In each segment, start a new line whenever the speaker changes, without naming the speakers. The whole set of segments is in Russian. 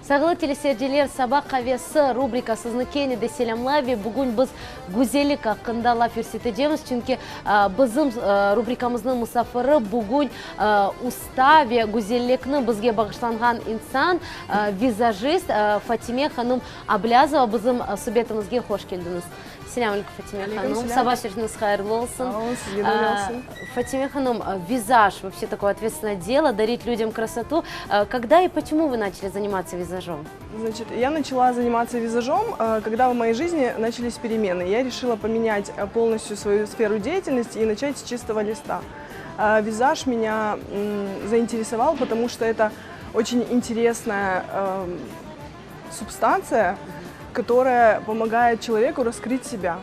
Сагылы телесердилер сабақ қавесі рубрикасызны кені де селямлави. Бүгін біз гүзелік ақында лаф ерсетедеміз. Чүнки бізім рубрикамыздың мұсафыры бүгін уставе гүзелікні бізге бағышланған инсан, визажист Фатиме ханым Аблязова бізім субетімізге хош келдіңіз. Селям алейкум, Фатиме ханым. Саба шершіңіз хайырлы олсын. Фатиме ханым, визаж, вообще такое ответственное дело, дарить людям красоту. Когда и почему вы начали заниматься визажом?
Значит, я начала заниматься визажом, когда в моей жизни начались перемены. Я решила поменять полностью свою сферу деятельности и начать с чистого листа. Визаж меня заинтересовал, потому что это очень интересная субстанция, которая помогает человеку раскрыть себя.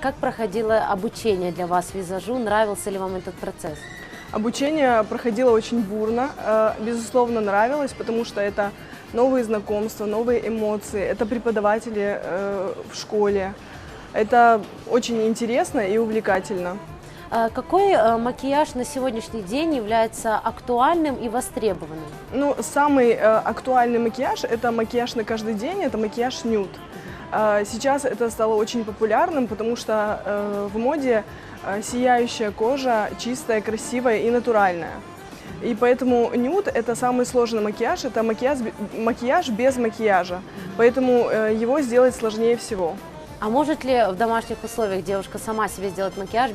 Как проходило обучение для вас визажу? Нравился ли вам этот процесс?
Обучение проходило очень бурно, безусловно, нравилось, потому что это новые знакомства, новые эмоции, это преподаватели в школе. Это очень интересно и увлекательно.
Какой макияж на сегодняшний день является актуальным и востребованным?
Ну, самый актуальный макияж – это макияж на каждый день, это макияж нюд. Сейчас это стало очень популярным, потому что в моде сияющая кожа, чистая, красивая и натуральная. И поэтому нюд – это самый сложный макияж, это макияж без макияжа, поэтому его сделать сложнее всего.
А может ли в домашних условиях девушка сама себе сделать макияж,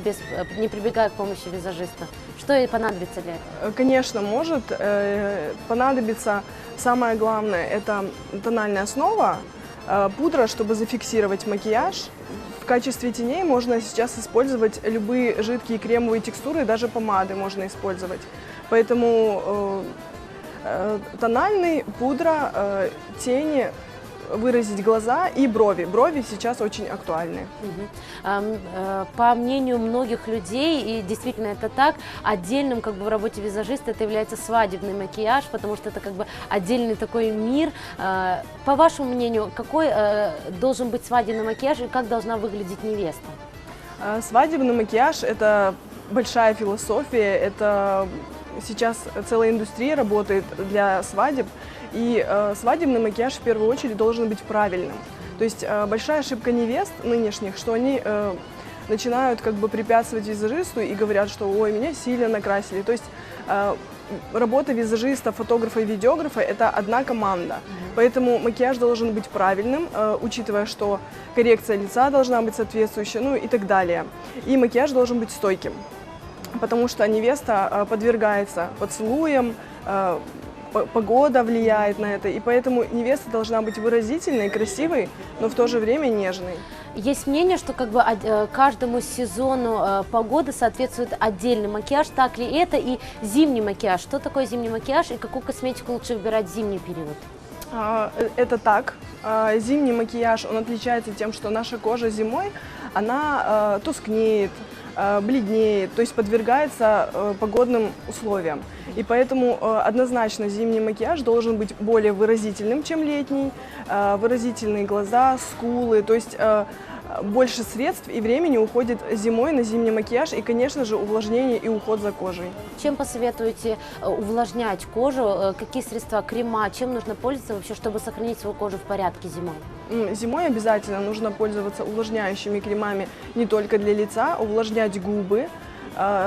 не прибегая к помощи визажиста? Что ей понадобится для этого?
Конечно, может понадобиться, самое главное, это тональная основа, пудра, чтобы зафиксировать макияж. В качестве теней можно сейчас использовать любые жидкие кремовые текстуры, даже помады можно использовать. Поэтому тональный, пудра, тени, выразить глаза и брови. Брови сейчас очень актуальны.
По мнению многих людей, и действительно это так, отдельным в работе визажиста это является свадебный макияж, потому что это отдельный такой мир. По вашему мнению, какой должен быть свадебный макияж и как должна выглядеть невеста?
Свадебный макияж – это большая философия, это сейчас целая индустрия работает для свадеб. И свадебный макияж в первую очередь должен быть правильным. То есть большая ошибка невест нынешних, что они начинают препятствовать визажисту и говорят, что ой, меня сильно накрасили. То есть работа визажиста, фотографа и видеографа – это одна команда. Поэтому макияж должен быть правильным, учитывая, что коррекция лица должна быть соответствующая, ну и так далее. И макияж должен быть стойким, потому что невеста подвергается поцелуям, погода влияет на это, и поэтому невеста должна быть выразительной, красивой, но в то же время нежной.
Есть мнение, что каждому сезону погоды соответствует отдельный макияж, так ли это, и зимний макияж. Что такое зимний макияж и какую косметику лучше выбирать в зимний период?
Это так. Зимний макияж, он отличается тем, что наша кожа зимой, она тускнеет, бледнеет, то есть подвергается погодным условиям. И поэтому однозначно зимний макияж должен быть более выразительным, чем летний. Выразительные глаза, скулы, то есть больше средств и времени уходит зимой на зимний макияж и, конечно же, увлажнение и уход за кожей.
Чем посоветуете увлажнять кожу? Какие средства, крема? Чем нужно пользоваться вообще, чтобы сохранить свою кожу в порядке зимой?
Зимой обязательно нужно пользоваться увлажняющими кремами не только для лица, увлажнять губы,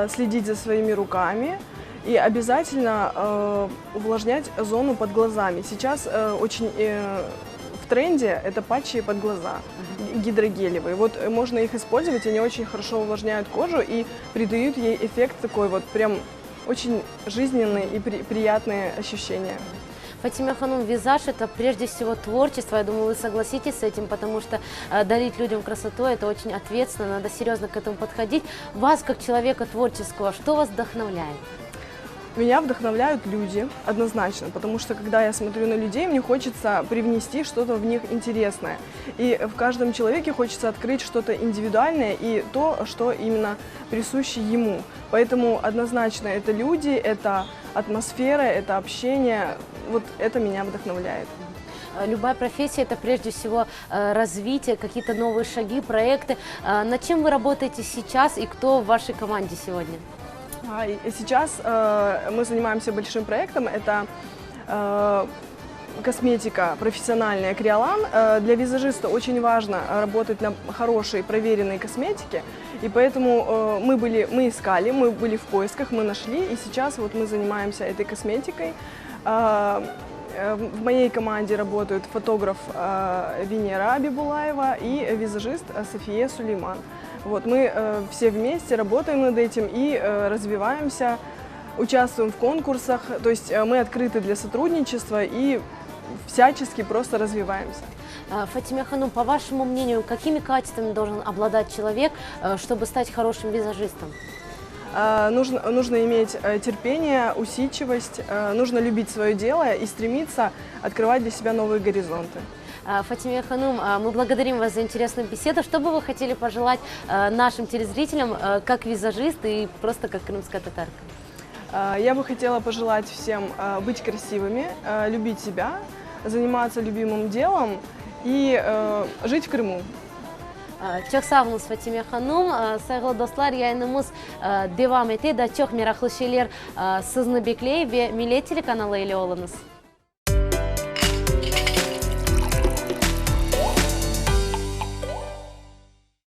следить за своими руками и обязательно увлажнять зону под глазами. Сейчас очень в тренде это патчи под глаза, гидрогелевые. Вот можно их использовать, они очень хорошо увлажняют кожу и придают ей эффект такой прям очень жизненный и приятные ощущения.
Фатиме ханым, визаж – это прежде всего творчество. Я думаю, вы согласитесь с этим, потому что дарить людям красоту – это очень ответственно, надо серьезно к этому подходить. Вас, как человека творческого, что вас вдохновляет?
Меня вдохновляют люди, однозначно, потому что, когда я смотрю на людей, мне хочется привнести что-то в них интересное. И в каждом человеке хочется открыть что-то индивидуальное и то, что именно присуще ему. Поэтому однозначно это люди, это атмосфера, это общение, вот это меня вдохновляет.
Любая профессия – это прежде всего развитие, какие-то новые шаги, проекты. Над чем вы работаете сейчас и кто в вашей команде сегодня?
Сейчас мы занимаемся большим проектом, это косметика профессиональная Криолан, для визажиста очень важно работать на хорошей, проверенной косметике. И поэтому мы искали, мы были в поисках, мы нашли, и сейчас вот мы занимаемся этой косметикой. В моей команде работают фотограф Венера Абибулаева и визажист София Сулейман. Вот, мы все вместе работаем над этим и развиваемся, участвуем в конкурсах, то есть мы открыты для сотрудничества и всячески просто развиваемся.
Фатима Ханум, по вашему мнению, какими качествами должен обладать человек, чтобы стать хорошим визажистом?
Нужно иметь терпение, усидчивость, нужно любить свое дело и стремиться открывать для себя новые горизонты.
Фатима Ханум, мы благодарим вас за интересную беседу. Что бы вы хотели пожелать нашим телезрителям, как визажист и просто как крымская татарка?
Я бы хотела пожелать всем быть красивыми, любить себя, заниматься любимым делом и жить в Крыму.
Çok sağ olunuz Fatime Hanım. Saygılı dostlar, yayınımız devam etti. Daha çok meraklı şeyler sizni bekliyor ve Millet Telekanalı ile olunuz.